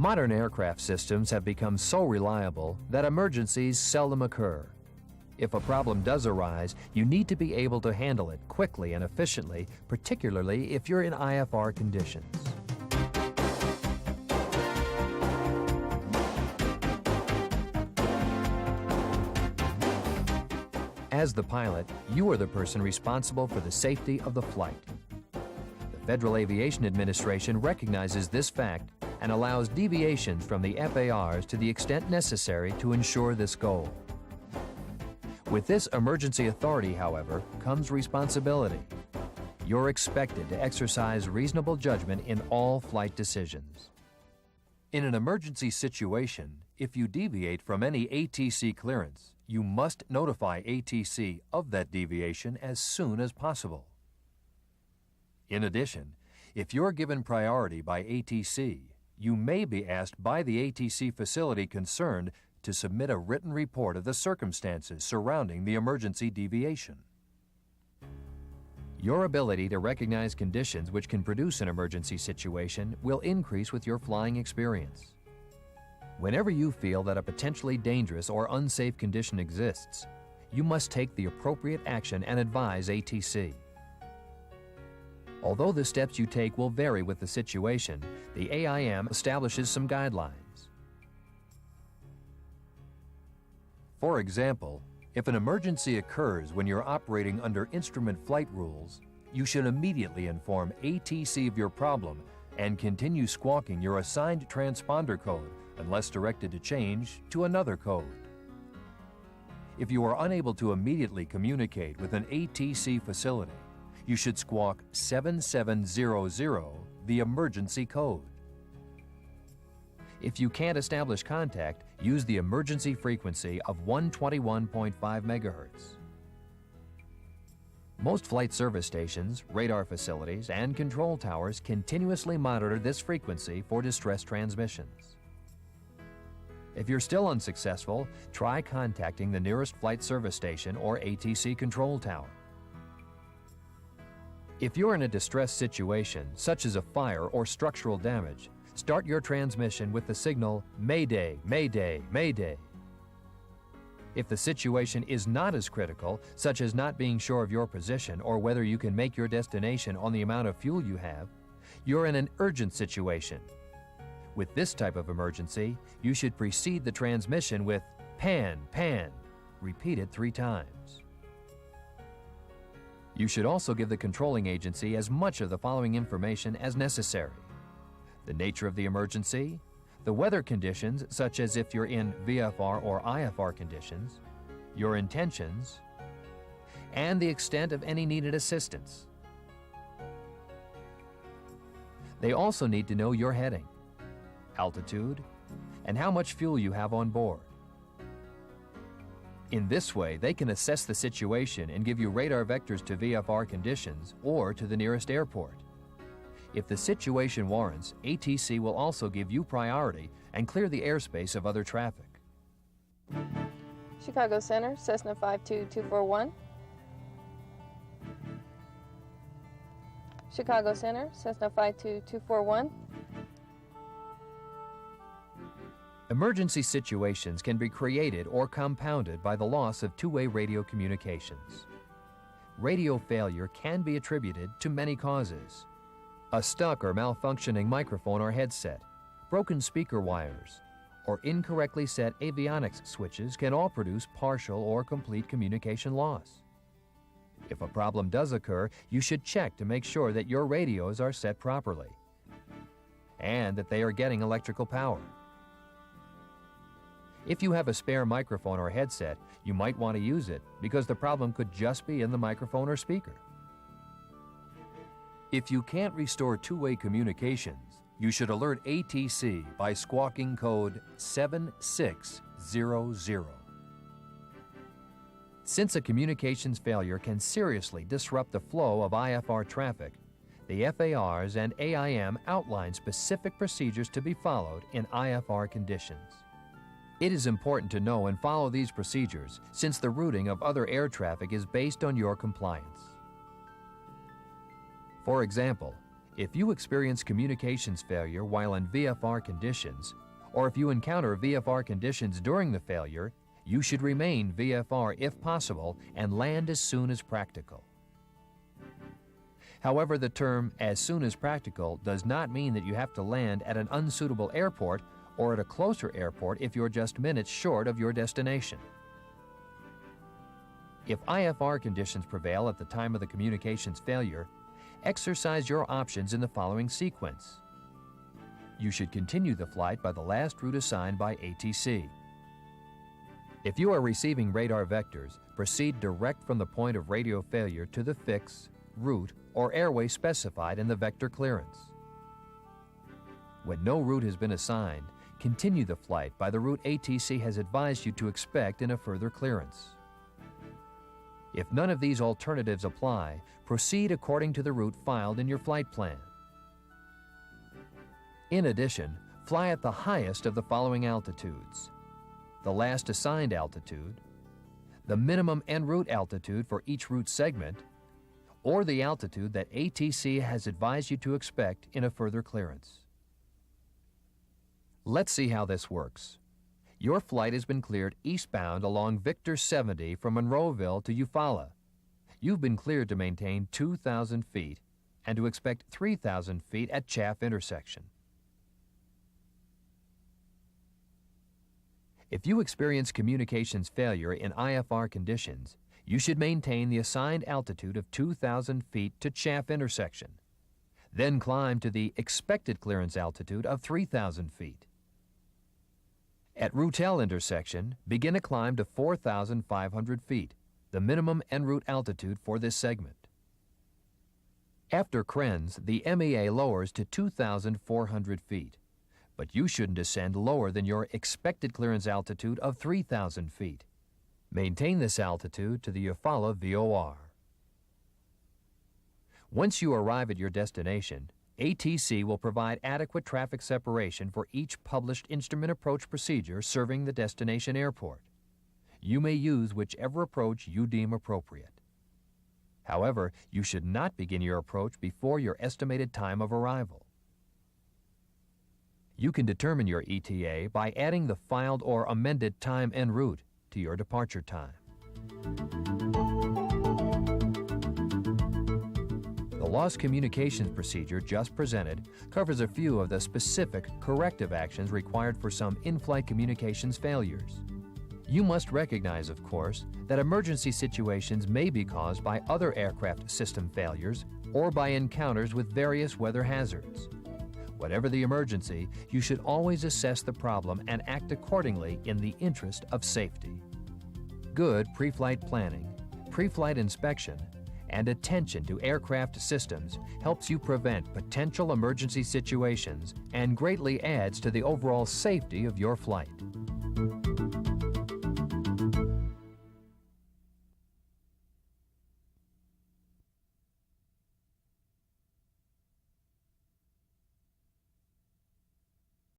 Modern aircraft systems have become so reliable that emergencies seldom occur. If a problem does arise, you need to be able to handle it quickly and efficiently, particularly if you're in IFR conditions. As the pilot, you are the person responsible for the safety of the flight. The Federal Aviation Administration recognizes this fact and allows deviations from the FARs to the extent necessary to ensure this goal. With this emergency authority, however, comes responsibility. You're expected to exercise reasonable judgment in all flight decisions. In an emergency situation, if you deviate from any ATC clearance, you must notify ATC of that deviation as soon as possible. In addition, if you're given priority by ATC, you may be asked by the ATC facility concerned to submit a written report of the circumstances surrounding the emergency deviation. Your ability to recognize conditions which can produce an emergency situation will increase with your flying experience. Whenever you feel that a potentially dangerous or unsafe condition exists, you must take the appropriate action and advise ATC. Although the steps you take will vary with the situation, the AIM establishes some guidelines. For example, if an emergency occurs when you're operating under instrument flight rules, you should immediately inform ATC of your problem and continue squawking your assigned transponder code unless directed to change to another code. If you are unable to immediately communicate with an ATC facility, you should squawk 7700, the emergency code. If you can't establish contact, use the emergency frequency of 121.5 MHz. Most flight service stations, radar facilities, and control towers continuously monitor this frequency for distress transmissions. If you're still unsuccessful, try contacting the nearest flight service station or ATC control tower. If you're in a distress situation, such as a fire or structural damage, start your transmission with the signal Mayday, Mayday, Mayday. If the situation is not as critical, such as not being sure of your position or whether you can make your destination on the amount of fuel you have, you're in an urgent situation. With this type of emergency, you should precede the transmission with pan, pan, repeated 3 times. You should also give the controlling agency as much of the following information as necessary: the nature of the emergency, the weather conditions, such as if you're in VFR or IFR conditions, your intentions, and the extent of any needed assistance. They also need to know your heading, altitude, and how much fuel you have on board. In this way, they can assess the situation and give you radar vectors to VFR conditions or to the nearest airport. If the situation warrants, ATC will also give you priority and clear the airspace of other traffic. Chicago Center, Cessna 52241. Chicago Center, Cessna 52241. Emergency situations can be created or compounded by the loss of two-way radio communications. Radio failure can be attributed to many causes. A stuck or malfunctioning microphone or headset, broken speaker wires, or incorrectly set avionics switches can all produce partial or complete communication loss. If a problem does occur, you should check to make sure that your radios are set properly and that they are getting electrical power. If you have a spare microphone or headset, you might want to use it because the problem could just be in the microphone or speaker. If you can't restore two-way communications, you should alert ATC by squawking code 7600. Since a communications failure can seriously disrupt the flow of IFR traffic, the FARs and AIM outline specific procedures to be followed in IFR conditions. It is important to know and follow these procedures since the routing of other air traffic is based on your compliance. For example, If you experience communications failure while in VFR conditions, or if you encounter VFR conditions during the failure, you should remain VFR if possible and land as soon as practical. However, the term "as soon as practical" does not mean that you have to land at an unsuitable airport or at a closer airport if you're just minutes short of your destination. If IFR conditions prevail at the time of the communications failure, exercise your options in the following sequence. You should continue the flight by the last route assigned by ATC. If you are receiving radar vectors, proceed direct from the point of radio failure to the fix, route, or airway specified in the vector clearance. When no route has been assigned, continue the flight by the route ATC has advised you to expect in a further clearance. If none of these alternatives apply, proceed according to the route filed in your flight plan. In addition, fly at the highest of the following altitudes: the last assigned altitude, the minimum en route altitude for each route segment, or the altitude that ATC has advised you to expect in a further clearance. Let's see how this works. Your flight has been cleared eastbound along Victor 70 from Monroeville to Eufaula. You've been cleared to maintain 2,000 feet and to expect 3,000 feet at Chaff intersection. If you experience communications failure in IFR conditions, you should maintain the assigned altitude of 2,000 feet to Chaff intersection. Then climb to the expected clearance altitude of 3,000 feet. At Routel intersection, begin a climb to 4,500 feet, the minimum en route altitude for this segment. After Krenz, the MEA lowers to 2,400 feet, but you shouldn't descend lower than your expected clearance altitude of 3,000 feet. Maintain this altitude to the Eufaula VOR. Once you arrive at your destination, ATC will provide adequate traffic separation for each published instrument approach procedure serving the destination airport. You may use whichever approach you deem appropriate. However, you should not begin your approach before your estimated time of arrival. You can determine your ETA by adding the filed or amended time en route to your departure time. The lost communications procedure just presented covers a few of the specific corrective actions required for some in-flight communications failures. You must recognize, of course, that emergency situations may be caused by other aircraft system failures or by encounters with various weather hazards. Whatever the emergency, you should always assess the problem and act accordingly in the interest of safety. Good pre-flight planning, pre-flight inspection, and attention to aircraft systems helps you prevent potential emergency situations and greatly adds to the overall safety of your flight.